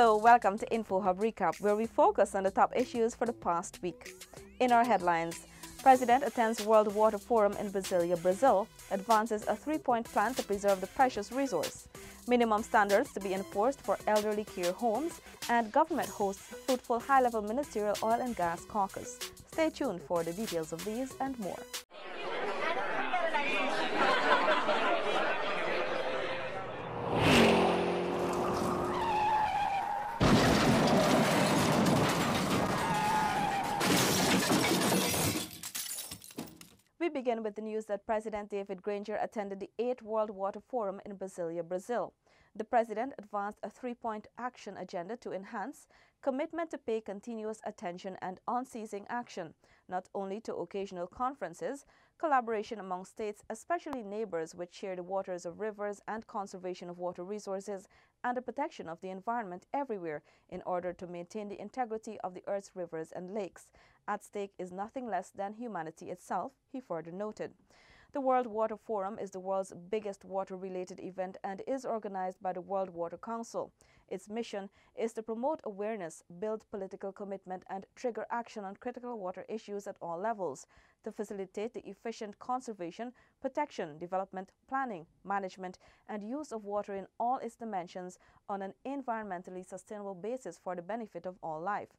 Hello, welcome to InfoHub Recap, where we focus on the top issues for the past week. In our headlines, President attends World Water Forum in Brasilia, Brazil, advances a 3-point plan to preserve the precious resource, minimum standards to be enforced for elderly care homes, and government hosts fruitful high-level ministerial oil and gas caucus. Stay tuned for the details of these and more. We begin with the news that President David Granger attended the 8th World Water Forum in Brasilia, Brazil. The president advanced a 3-point action agenda to enhance commitment to pay continuous attention and unceasing action, not only to occasional conferences, collaboration among states, especially neighbors which share the waters of rivers, and conservation of water resources, and the protection of the environment everywhere in order to maintain the integrity of the Earth's rivers and lakes. At stake is nothing less than humanity itself, he further noted. The World Water Forum is the world's biggest water-related event and is organized by the World Water Council. Its mission is to promote awareness, build political commitment, and trigger action on critical water issues at all levels, to facilitate the efficient conservation, protection, development, planning, management, and use of water in all its dimensions on an environmentally sustainable basis for the benefit of all life.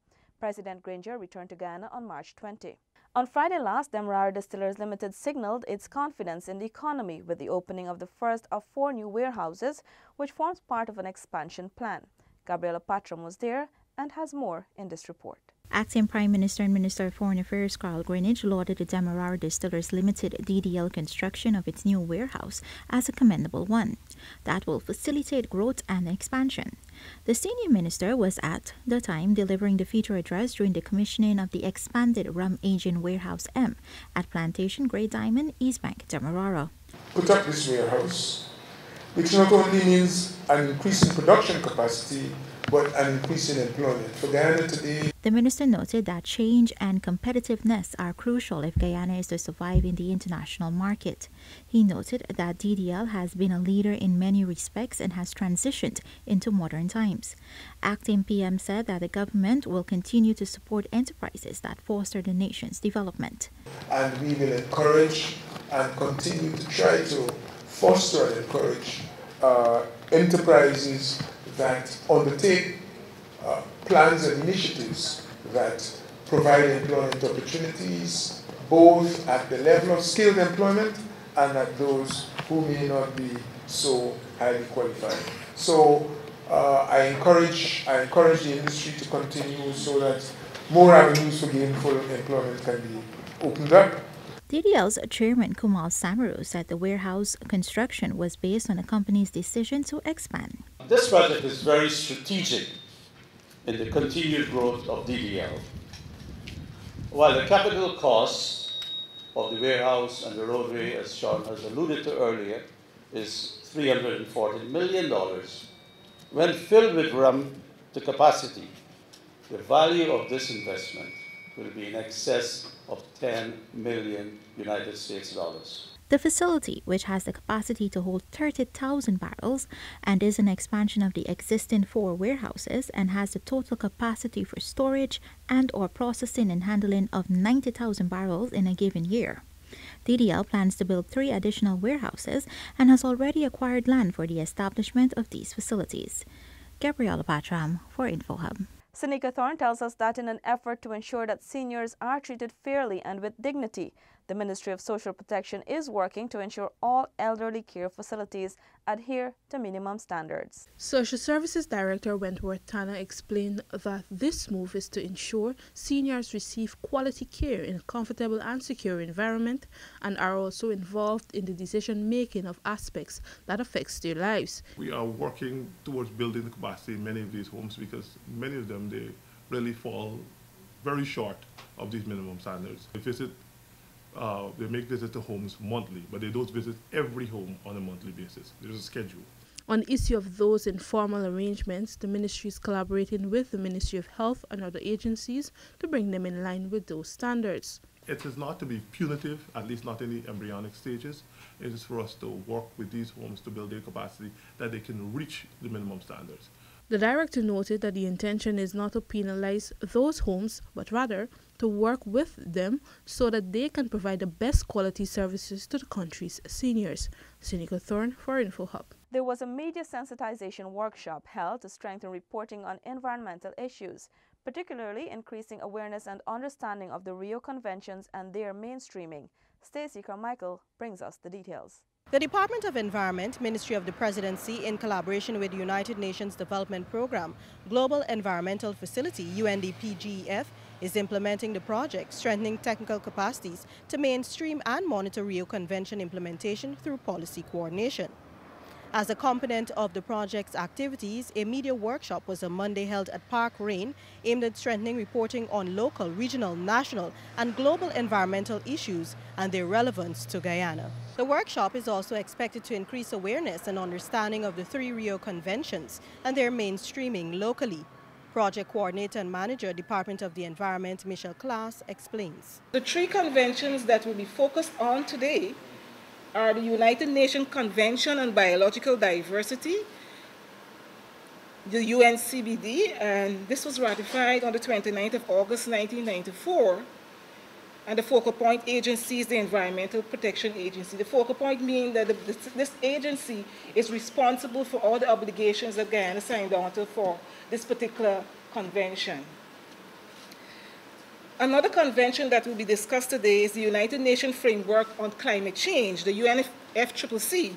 President Granger returned to Guyana on March 20. On Friday last, Demerara Distillers Limited signaled its confidence in the economy with the opening of the first of 4 new warehouses, which forms part of an expansion plan. Gabriela Patram was there and has more in this report. Acting Prime Minister and Minister of Foreign Affairs Carl Greenidge lauded the Demerara Distillers Limited DDL construction of its new warehouse as a commendable one that will facilitate growth and expansion. The senior minister was at the time delivering the feature address during the commissioning of the expanded rum aging warehouse M at Plantation Grey Diamond, East Bank, Demerara. Put up this warehouse, which not only means an increase in production capacity, but an increase in employment. For Guyana today, the minister noted that change and competitiveness are crucial if Guyana is to survive in the international market. He noted that DDL has been a leader in many respects and has transitioned into modern times. Acting PM said that the government will continue to support enterprises that foster the nation's development. And we will encourage and continue to try to foster and encourage enterprises that undertake plans and initiatives that provide employment opportunities, both at the level of skilled employment and at those who may not be so highly qualified. So I encourage the industry to continue so that more avenues for gainful employment can be opened up. DDL's chairman Kumal Samaru said the warehouse construction was based on the company's decision to expand. This project is very strategic in the continued growth of DDL. While the capital cost of the warehouse and the roadway, as Sean has alluded to earlier, is $340 million, when filled with rum to capacity, the value of this investment will be in excess of 10 million United States dollars. The facility, which has the capacity to hold 30,000 barrels and is an expansion of the existing 4 warehouses and has the total capacity for storage and/or processing and handling of 90,000 barrels in a given year. DDL plans to build 3 additional warehouses and has already acquired land for the establishment of these facilities. Gabriela Patram for InfoHub. Seneca Thorne tells us that in an effort to ensure that seniors are treated fairly and with dignity, the Ministry of Social Protection is working to ensure all elderly care facilities adhere to minimum standards. Social Services Director Wentworth Tanner explained that this move is to ensure seniors receive quality care in a comfortable and secure environment and are also involved in the decision-making of aspects that affects their lives. We are working towards building the capacity in many of these homes because many of them, they really fall very short of these minimum standards. They make visits to homes monthly, but they don't visit every home on a monthly basis. There's a schedule. On the issue of those informal arrangements, the ministry is collaborating with the Ministry of Health and other agencies to bring them in line with those standards. It is not to be punitive, at least not in the embryonic stages. It is for us to work with these homes to build their capacity that they can reach the minimum standards. The director noted that the intention is not to penalize those homes, but rather to work with them so that they can provide the best quality services to the country's seniors. Seneca Thorne for InfoHub. There was a media sensitization workshop held to strengthen reporting on environmental issues, particularly increasing awareness and understanding of the Rio Conventions and their mainstreaming. Stacey Carmichael brings us the details. The Department of Environment, Ministry of the Presidency, in collaboration with the United Nations Development Programme, Global Environmental Facility, UNDP-GEF, is implementing the project, strengthening technical capacities to mainstream and monitor Rio Convention implementation through policy coordination. As a component of the project's activities, a media workshop was on Monday held at Park Rain aimed at strengthening reporting on local, regional, national, and global environmental issues and their relevance to Guyana. The workshop is also expected to increase awareness and understanding of the 3 Rio Conventions and their mainstreaming locally. Project Coordinator and Manager, Department of the Environment, Michelle Klaas, explains. The 3 conventions that will be focused on today are the United Nations Convention on Biological Diversity, the UNCBD, and this was ratified on the 29th of August 1994. And the focal point agency is the Environmental Protection Agency. The focal point meaning that this agency is responsible for all the obligations that Guyana signed on to for this particular convention. Another convention that will be discussed today is the United Nations Framework on Climate Change, the UNFCCC.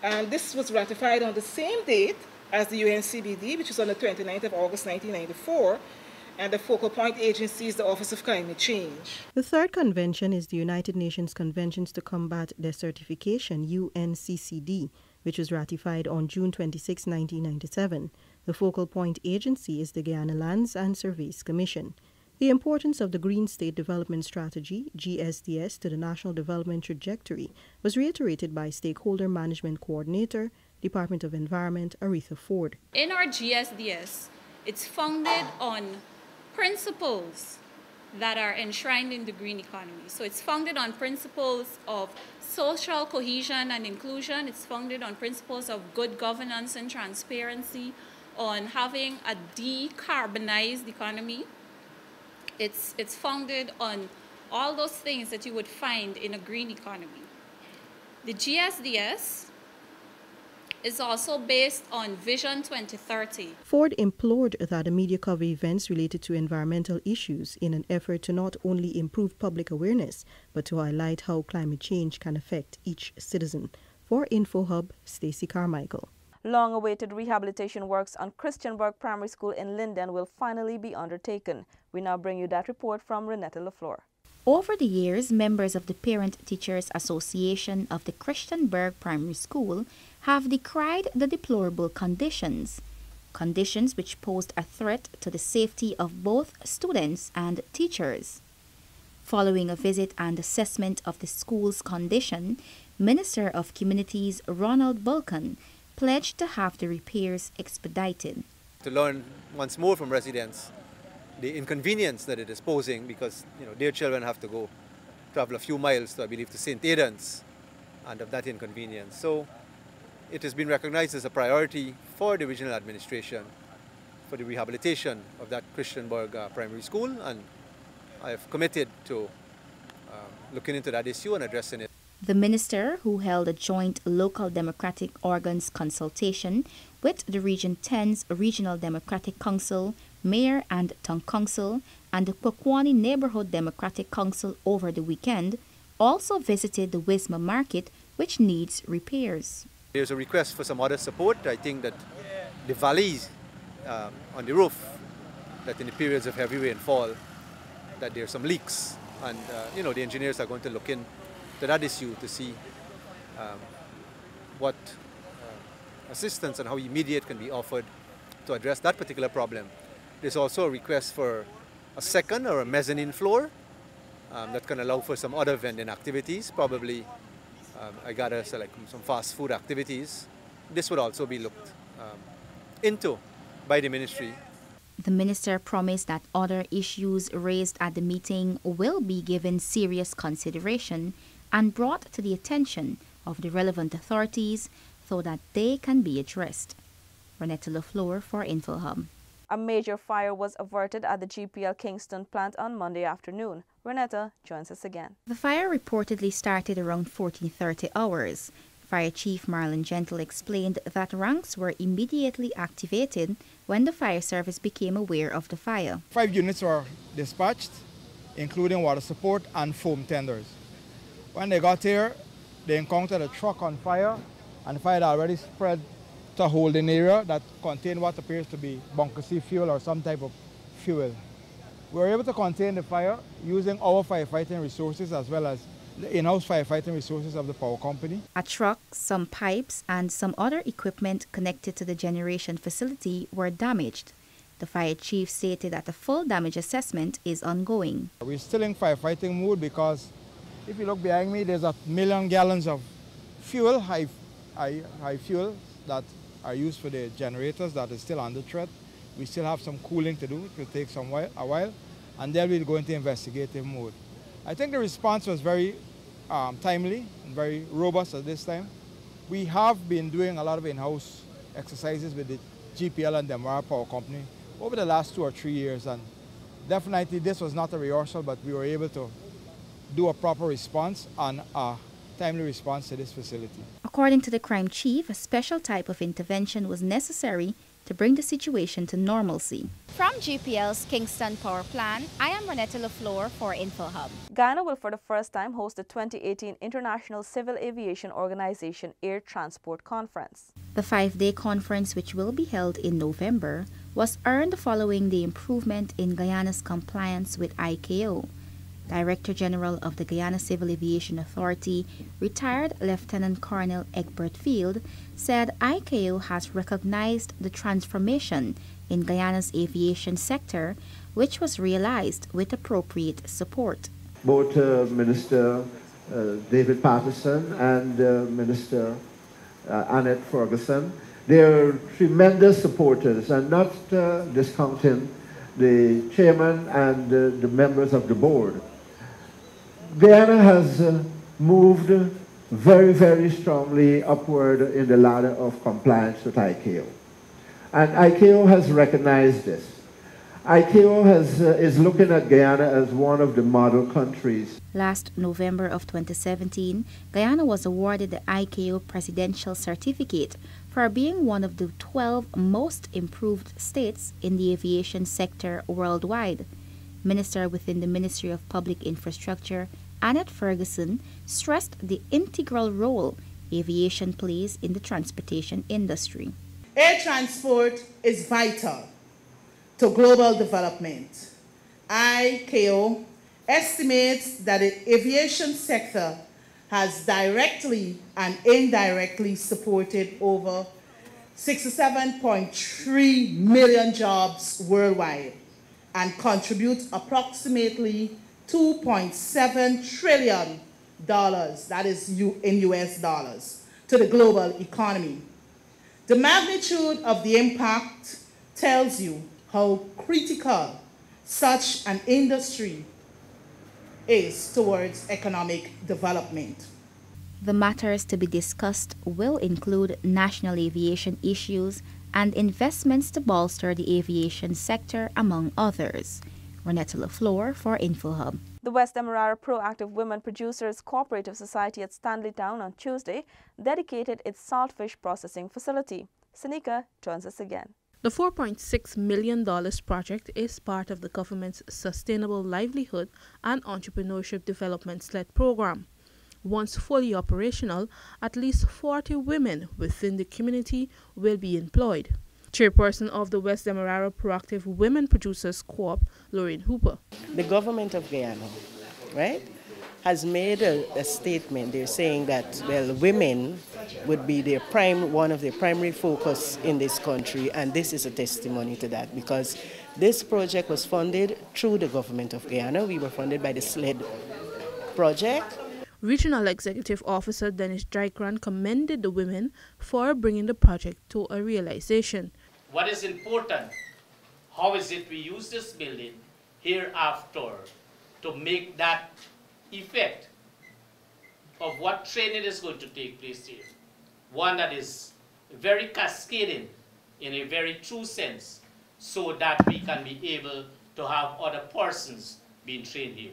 And this was ratified on the same date as the UNCBD, which is on the 29th of August 1994. And the focal point agency is the Office of Climate Change. The third convention is the United Nations Conventions to Combat Desertification, UNCCD, which was ratified on June 26, 1997. The focal point agency is the Guyana Lands and Surveys Commission. The importance of the Green State Development Strategy, GSDS, to the national development trajectory was reiterated by Stakeholder Management Coordinator, Department of Environment, Aretha Ford. In our GSDS, it's founded on principles that are enshrined in the green economy. So it's founded on principles of social cohesion and inclusion. It's founded on principles of good governance and transparency, on having a decarbonized economy. It's founded on all those things that you would find in a green economy. The GSDS is also based on Vision 2030. Ford implored that the media cover events related to environmental issues in an effort to not only improve public awareness, but to highlight how climate change can affect each citizen. For InfoHub, Stacey Carmichael. Long-awaited rehabilitation works on Christianburg Primary School in Linden will finally be undertaken. We now bring you that report from Renetta LaFleur. Over the years, members of the Parent Teachers Association of the Christianburg Primary School have decried the deplorable conditions which posed a threat to the safety of both students and teachers. Following a visit and assessment of the school's condition, Minister of Communities Ronald Vulcan pledged to have the repairs expedited. To learn once more from residents the inconvenience that it is posing, because their children have to travel a few miles to, I believe, to St. Aidan's, and of that inconvenience. So it has been recognized as a priority for the regional administration for the rehabilitation of that Christianburg Primary School, and I have committed to looking into that issue and addressing it. The minister, who held a joint local democratic organs consultation with the Region 10's Regional Democratic Council, Mayor and Town Council, and the Kwakwani Neighborhood Democratic Council over the weekend, also visited the Wisma Market, which needs repairs. There's a request for some other support. I think that the valleys on the roof, that in the periods of heavy rainfall, that there are some leaks, and the engineers are going to look into that issue to see what assistance and how immediate can be offered to address that particular problem. There's also a request for a second or a mezzanine floor that can allow for some other vending activities, probably I gather so like some fast food activities. This would also be looked into by the ministry. The minister promised that other issues raised at the meeting will be given serious consideration and brought to the attention of the relevant authorities so that they can be addressed. Ronetta LaFleur for InfoHub. A major fire was averted at the GPL Kingston plant on Monday afternoon. Renetta joins us again. The fire reportedly started around 14:30 hours. Fire Chief Marlon Gentle explained that ranks were immediately activated when the fire service became aware of the fire. 5 units were dispatched, including water support and foam tenders. When they got here, they encountered a truck on fire, and the fire had already spread to a holding area that contained what appears to be bunker C fuel or some type of fuel. We were able to contain the fire using our firefighting resources as well as the in-house firefighting resources of the power company. A truck, some pipes, and some other equipment connected to the generation facility were damaged. The fire chief stated that a full damage assessment is ongoing. We're still in firefighting mode because if you look behind me, there's 1 million gallons of fuel, high fuel, that are used for the generators that is still under threat. We still have some cooling to do. It will take a while, and then we'll go into investigative mode. I think the response was very timely and very robust at this time. We have been doing a lot of in-house exercises with the GPL and the Demerara Power Company over the last 2 or 3 years, and definitely this was not a rehearsal, but we were able to do a proper response and a timely response to this facility. According to the crime chief, a special type of intervention was necessary to bring the situation to normalcy. From GPL's Kingston Power Plant, I am Ronetta LaFleur for InfoHub. Guyana will for the first time host the 2018 International Civil Aviation Organization Air Transport Conference. The 5-day conference, which will be held in November, was earned following the improvement in Guyana's compliance with ICAO. Director General of the Guyana Civil Aviation Authority, retired Lieutenant Colonel Egbert Field, said ICAO has recognized the transformation in Guyana's aviation sector, which was realized with appropriate support. Both Minister David Patterson and Minister Annette Ferguson, they're tremendous supporters, and not discounting the chairman and the members of the board. Guyana has moved very, very strongly upward in the ladder of compliance with ICAO. And ICAO has recognized this. ICAO is looking at Guyana as one of the model countries. Last November of 2017, Guyana was awarded the ICAO Presidential Certificate for being one of the 12 most improved states in the aviation sector worldwide. Minister within the Ministry of Public Infrastructure, Annette Ferguson, stressed the integral role aviation plays in the transportation industry. Air transport is vital to global development. ICAO estimates that the aviation sector has directly and indirectly supported over 67.3 million jobs worldwide and contributes approximately $2.7 trillion, that is in US dollars, to the global economy. The magnitude of the impact tells you how critical such an industry is towards economic development. The matters to be discussed will include national aviation issues and investments to bolster the aviation sector, among others. Ronetta LaFleur for InfoHub. The West Demerara Proactive Women Producers Cooperative Society at Stanley Town on Tuesday dedicated its saltfish processing facility. Sanika joins us again. The $4.6 million project is part of the government's Sustainable Livelihood and Entrepreneurship Development-led program. Once fully operational, at least 40 women within the community will be employed. Chairperson of the West Demerara Proactive Women Producers Co-op, Lorraine Hooper. The government of Guyana, right, has made a statement. They're saying that, well, women would be one of their primary focus in this country, and this is a testimony to that, because this project was funded through the government of Guyana. We were funded by the SLED project. Regional Executive Officer Dennis Drykran commended the women for bringing the project to a realization. What is important, how is it we use this building hereafter to make that effect of what training is going to take place here. One that is very cascading in a very true sense, so that we can be able to have other persons being trained here.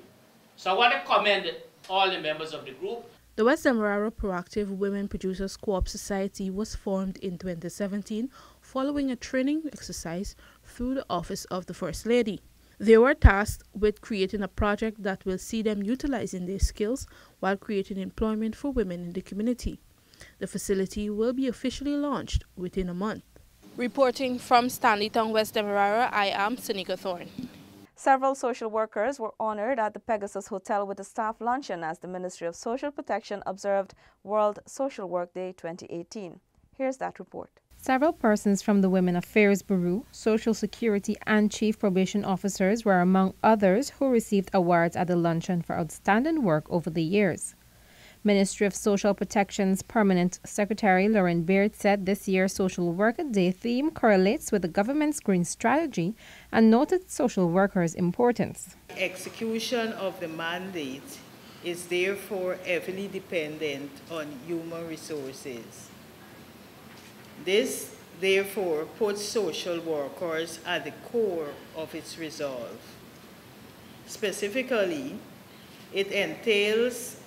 So I want to commend all the members of the group. The West Demerara Proactive Women Producers Co-op Society was formed in 2017 following a training exercise through the Office of the First Lady. They were tasked with creating a project that will see them utilizing their skills while creating employment for women in the community. The facility will be officially launched within a month. Reporting from Stanleytown, West Demerara, I am Sanika Thorne. Several social workers were honored at the Pegasus Hotel with a staff luncheon as the Ministry of Social Protection observed World Social Work Day 2018. Here's that report. Several persons from the Women Affairs Bureau, Social Security and Chief Probation Officers were among others who received awards at the luncheon for outstanding work over the years. Ministry of Social Protection's Permanent Secretary Lauren Baird said this year's Social Worker Day theme correlates with the government's green strategy and noted social workers' importance. Execution of the mandate is therefore heavily dependent on human resources. This therefore puts social workers at the core of its resolve. Specifically, it entails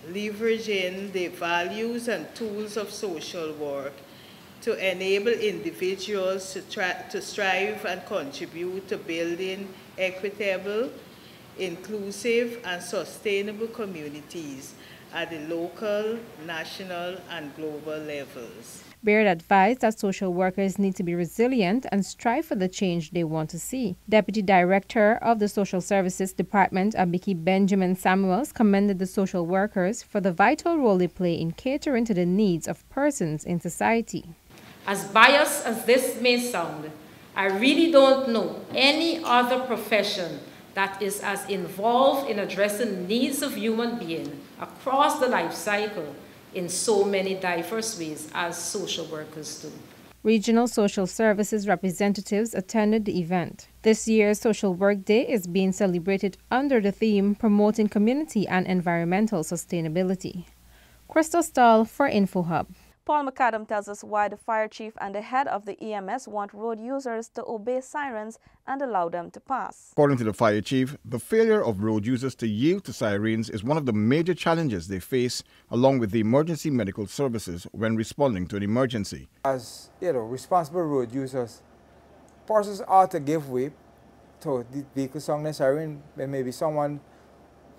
leveraging the values and tools of social work to enable individuals to strive and contribute to building equitable, inclusive, and sustainable communities at the local, national, and global levels. Baird advised that social workers need to be resilient and strive for the change they want to see. Deputy Director of the Social Services Department, Abiki Benjamin Samuels, commended the social workers for the vital role they play in catering to the needs of persons in society. As biased as this may sound, I really don't know any other profession that is as involved in addressing the needs of human beings across the life cycle in so many diverse ways as social workers do. Regional social services representatives attended the event. This year's Social Work Day is being celebrated under the theme Promoting Community and Environmental Sustainability. Crystal Stahl for InfoHub. Paul McAdam tells us why the fire chief and the head of the EMS want road users to obey sirens and allow them to pass. According to the fire chief, the failure of road users to yield to sirens is one of the major challenges they face, along with the emergency medical services when responding to an emergency. As responsible road users, persons ought to give way to the vehicle sounding siren when maybe someone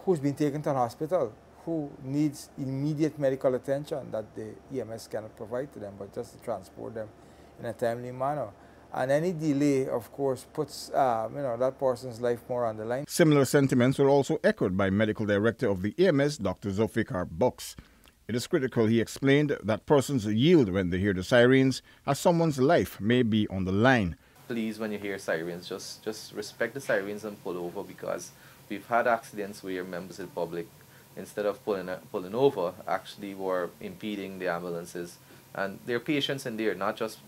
who's been taken to the hospital, who needs immediate medical attention that the EMS cannot provide to them, but just to transport them in a timely manner. And any delay, of course, puts that person's life more on the line. Similar sentiments were also echoed by Medical Director of the EMS, Dr. Zulfikar Box. It is critical, he explained, that persons yield when they hear the sirens, as someone's life may be on the line. Please, when you hear sirens, just respect the sirens and pull over, because we've had accidents where members of the public, instead of pulling over, actually were impeding the ambulances. And there are patients in there, not just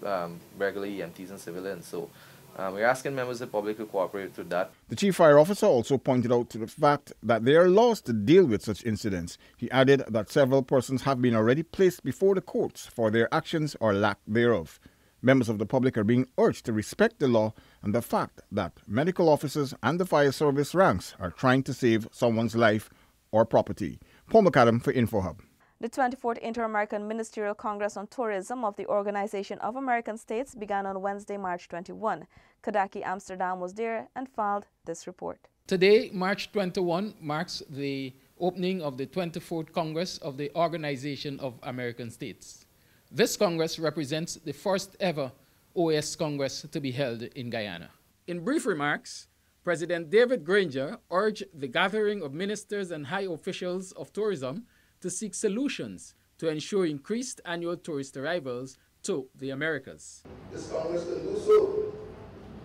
regular EMTs and civilians. So we're asking members of the public to cooperate with that. The Chief Fire Officer also pointed out to the fact that there are laws to deal with such incidents. He added that several persons have been already placed before the courts for their actions or lack thereof. Members of the public are being urged to respect the law and the fact that medical officers and the fire service ranks are trying to save someone's life or property. Paul McAdam for InfoHub. The 24th Inter-American Ministerial Congress on Tourism of the Organization of American States began on Wednesday, March 21. Kadaki Amsterdam was there and filed this report. Today, March 21, marks the opening of the 24th Congress of the Organization of American States. This Congress represents the first ever OAS Congress to be held in Guyana. In brief remarks, President David Granger urged the gathering of ministers and high officials of tourism to seek solutions to ensure increased annual tourist arrivals to the Americas. This Congress can do so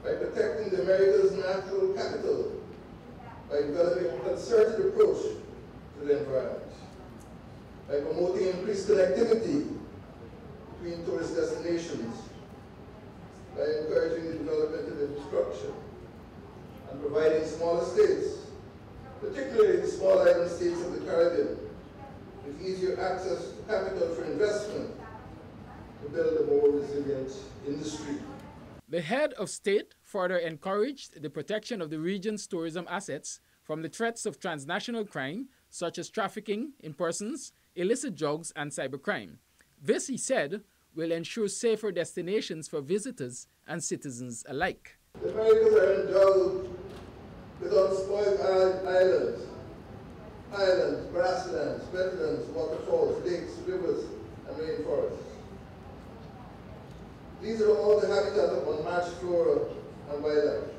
by protecting the Americas' natural capital, by developing a concerted approach to the environment, by promoting increased connectivity between tourist destinations, by encouraging the development of infrastructure, and providing smaller states, particularly the small island states of the Caribbean, with easier access to capital for investment to build a more resilient industry. The head of state further encouraged the protection of the region's tourism assets from the threats of transnational crime, such as trafficking in persons, illicit drugs, and cybercrime. This, he said, will ensure safer destinations for visitors and citizens alike. The Americas are endowed with unspoiled islands, grasslands, wetlands, waterfalls, lakes, rivers, and rainforests. These are all the habitat of unmatched flora and wildlife.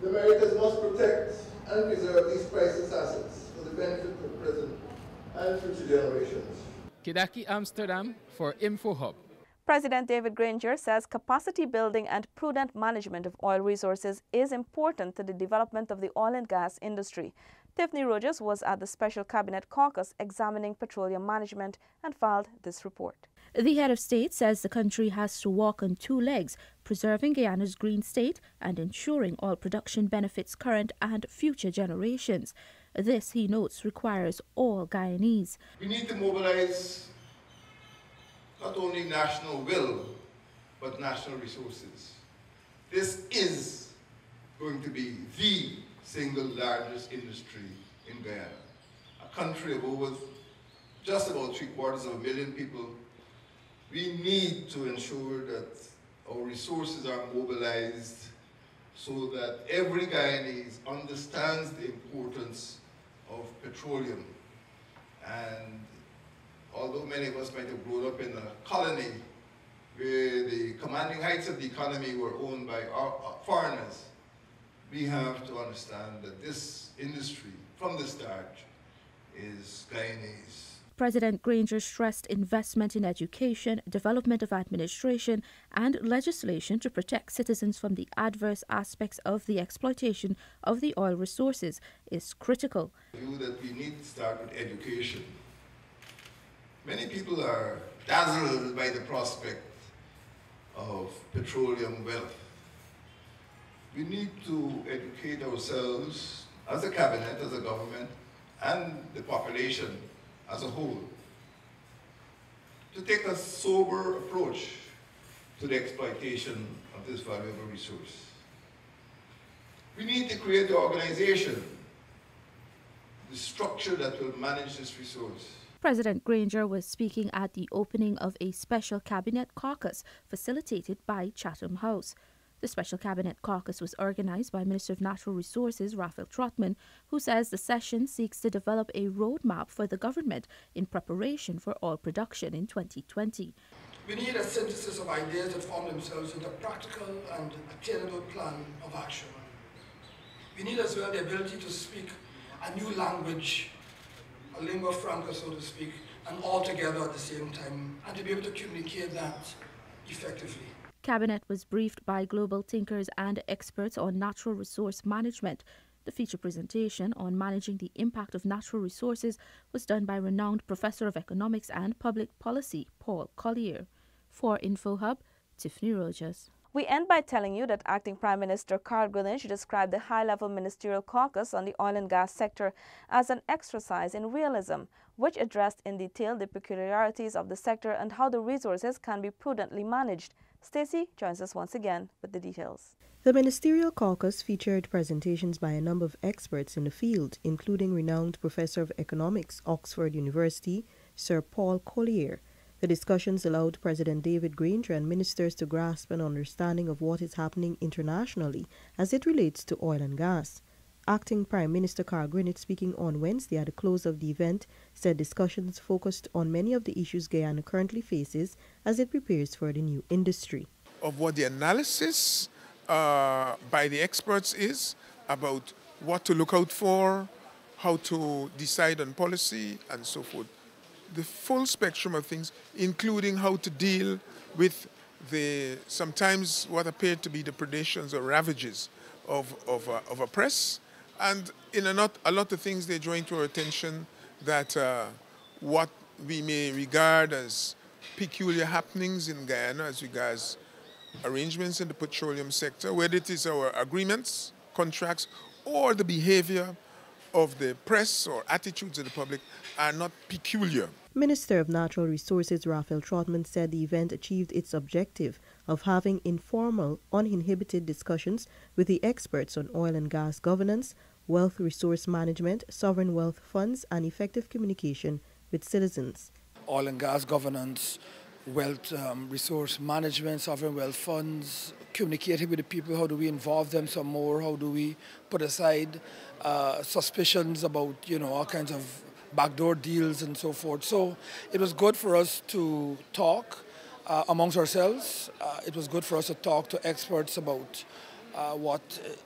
The Americas must protect and preserve these priceless assets for the benefit of present and future generations. Kidaki Amsterdam for InfoHub. President David Granger says capacity building and prudent management of oil resources is important to the development of the oil and gas industry. Tiffany Rogers was at the Special Cabinet Caucus examining petroleum management and filed this report. The head of state says the country has to walk on two legs, preserving Guyana's green state and ensuring oil production benefits current and future generations. This, he notes, requires all Guyanese. We need to mobilize not only national will, but national resources. This is going to be the single largest industry in Guyana. A country of over just about 750,000 people. We need to ensure that our resources are mobilized so that every Guyanese understands the importance of petroleum. And although many of us might have grown up in a colony where the commanding heights of the economy were owned by foreigners, we have to understand that this industry, from the start, is Guyanese. President Granger stressed investment in education, development of administration, and legislation to protect citizens from the adverse aspects of the exploitation of the oil resources is critical. I view that we need to start with education. Many people are dazzled by the prospect of petroleum wealth. We need to educate ourselves as a cabinet, as a government, and the population as a whole, to take a sober approach to the exploitation of this valuable resource. We need to create the organization, the structure that will manage this resource. President Granger was speaking at the opening of a special cabinet caucus facilitated by Chatham House. The Special Cabinet Caucus was organized by Minister of Natural Resources Raphael Trotman, who says the session seeks to develop a roadmap for the government in preparation for oil production in 2020. We need a synthesis of ideas that form themselves into a practical and attainable plan of action. We need as well the ability to speak a new language, a lingua franca, so to speak, and all together at the same time, and to be able to communicate that effectively. Cabinet was briefed by global thinkers and experts on natural resource management. The feature presentation on managing the impact of natural resources was done by renowned Professor of Economics and Public Policy, Paul Collier. For InfoHub, Tiffany Rogers. We end by telling you that Acting Prime Minister Karl Grunic described the high-level ministerial caucus on the oil and gas sector as an exercise in realism, which addressed in detail the peculiarities of the sector and how the resources can be prudently managed. Stacey joins us once again with the details. The Ministerial Caucus featured presentations by a number of experts in the field, including renowned Professor of Economics, Oxford University, Sir Paul Collier. The discussions allowed President David Granger and ministers to grasp an understanding of what is happening internationally as it relates to oil and gas. Acting Prime Minister Karl Grunic, speaking on Wednesday at the close of the event, said discussions focused on many of the issues Guyana currently faces as it prepares for the new industry. Of what the analysis by the experts is about what to look out for, how to decide on policy, and so forth. The full spectrum of things, including how to deal with the sometimes what appeared to be the predations or ravages of a press. And in a lot of things, they draw into our attention that what we may regard as peculiar happenings in Guyana as regards arrangements in the petroleum sector, whether it is our agreements, contracts, or the behavior of the press or attitudes of the public, are not peculiar. Minister of Natural Resources Raphael Trotman said the event achieved its objective of having informal, uninhibited discussions with the experts on oil and gas governance, wealth resource management, sovereign wealth funds, and effective communication with citizens. Oil and gas governance, wealth resource management, sovereign wealth funds, communicating with the people, how do we involve them some more, how do we put aside suspicions about, all kinds of backdoor deals and so forth. So it was good for us to talk amongst ourselves. It was good for us to talk to experts about what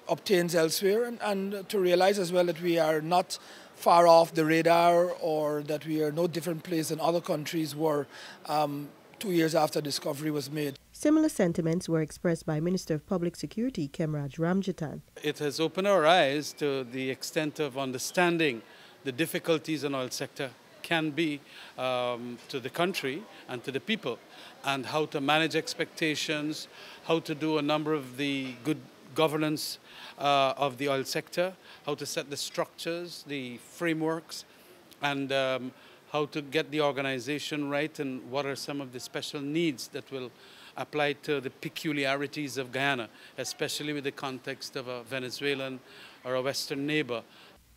obtains elsewhere and to realize as well that we are not far off the radar or that we are no different place than other countries were 2 years after discovery was made. Similar sentiments were expressed by Minister of Public Security Kemraj Ramjatan. It has opened our eyes to the extent of understanding the difficulties in oil sector can be to the country and to the people, and how to manage expectations, how to do a number of the good governance of the oil sector, how to set the structures, the frameworks, and how to get the organization right, and what are some of the special needs that will apply to the peculiarities of Guyana, especially with the context of a Venezuelan or a Western neighbor.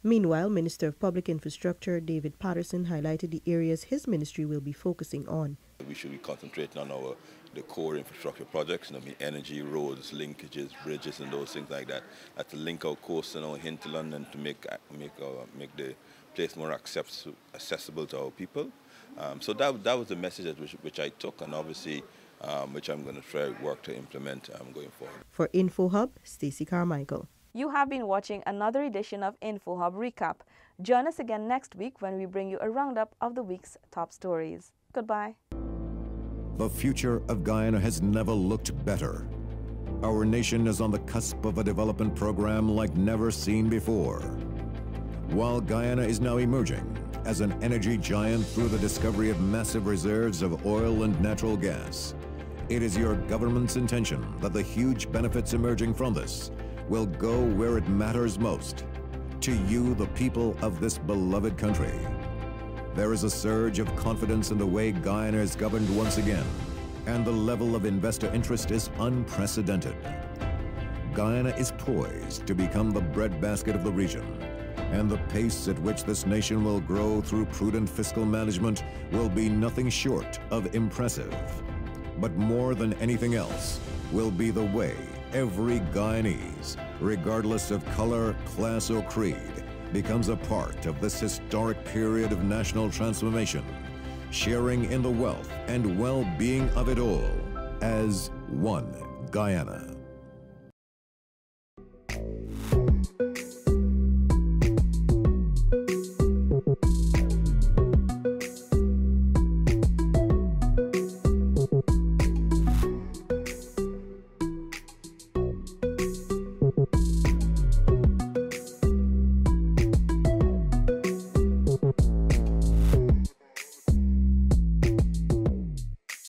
Meanwhile, Minister of Public Infrastructure David Patterson highlighted the areas his ministry will be focusing on. We should be concentrating on the core infrastructure projects, energy, roads, linkages, bridges, and those things like that. To link our coast and our hinterland and to make the place more accessible to our people. So that was the message which I took, and obviously which I'm going to try work to implement going forward. For InfoHub, Stacey Carmichael. You have been watching another edition of InfoHub Recap. Join us again next week when we bring you a roundup of the week's top stories. Goodbye. The future of Guyana has never looked better. Our nation is on the cusp of a development program like never seen before. While Guyana is now emerging as an energy giant through the discovery of massive reserves of oil and natural gas, it is your government's intention that the huge benefits emerging from this will go where it matters most, to you, the people of this beloved country. There is a surge of confidence in the way Guyana is governed once again, and the level of investor interest is unprecedented. Guyana is poised to become the breadbasket of the region, and the pace at which this nation will grow through prudent fiscal management will be nothing short of impressive. But more than anything else will be the way every Guyanese, regardless of color, class, or creed, becomes a part of this historic period of national transformation, sharing in the wealth and well-being of it all as one Guyana.